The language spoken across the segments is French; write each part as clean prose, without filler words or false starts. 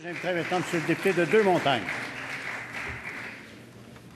J'inviterai maintenant M. le député de Deux-Montagnes.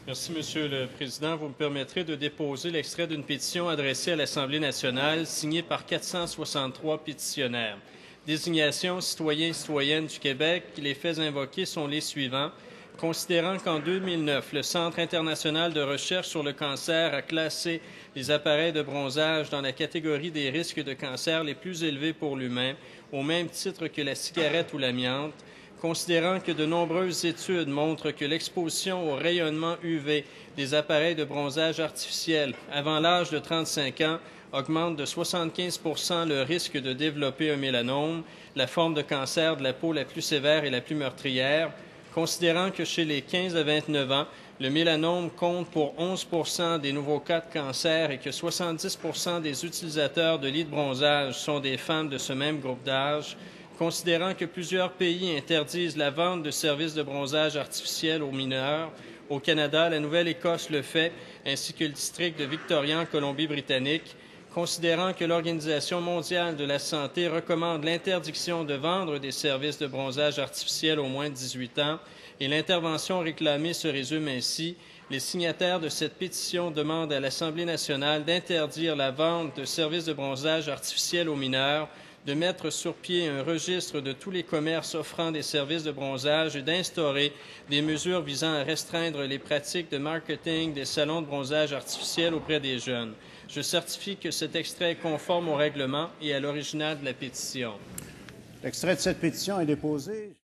Merci, Monsieur le Président. Vous me permettrez de déposer l'extrait d'une pétition adressée à l'Assemblée nationale, signée par 463 pétitionnaires. Désignation citoyens et citoyennes du Québec. Les faits invoqués sont les suivants. Considérant qu'en 2009, le Centre international de recherche sur le cancer a classé les appareils de bronzage dans la catégorie des risques de cancer les plus élevés pour l'humain, au même titre que la cigarette ou l'amiante, considérant que de nombreuses études montrent que l'exposition au rayonnement UV des appareils de bronzage artificiel avant l'âge de 35 ans augmente de 75 % le risque de développer un mélanome, la forme de cancer de la peau la plus sévère et la plus meurtrière, considérant que chez les 15 à 29 ans, le mélanome compte pour 11 % des nouveaux cas de cancer et que 70 % des utilisateurs de lits de bronzage sont des femmes de ce même groupe d'âge, considérant que plusieurs pays interdisent la vente de services de bronzage artificiel aux mineurs. Au Canada, la Nouvelle-Écosse le fait, ainsi que le district de Victoria en Colombie-Britannique, considérant que l'Organisation mondiale de la santé recommande l'interdiction de vendre des services de bronzage artificiel aux moins de 18 ans, et l'intervention réclamée se résume ainsi. Les signataires de cette pétition demandent à l'Assemblée nationale d'interdire la vente de services de bronzage artificiel aux mineurs, de mettre sur pied un registre de tous les commerces offrant des services de bronzage et d'instaurer des mesures visant à restreindre les pratiques de marketing des salons de bronzage artificiel auprès des jeunes. Je certifie que cet extrait est conforme au règlement et à l'original de la pétition. L'extrait de cette pétition est déposé.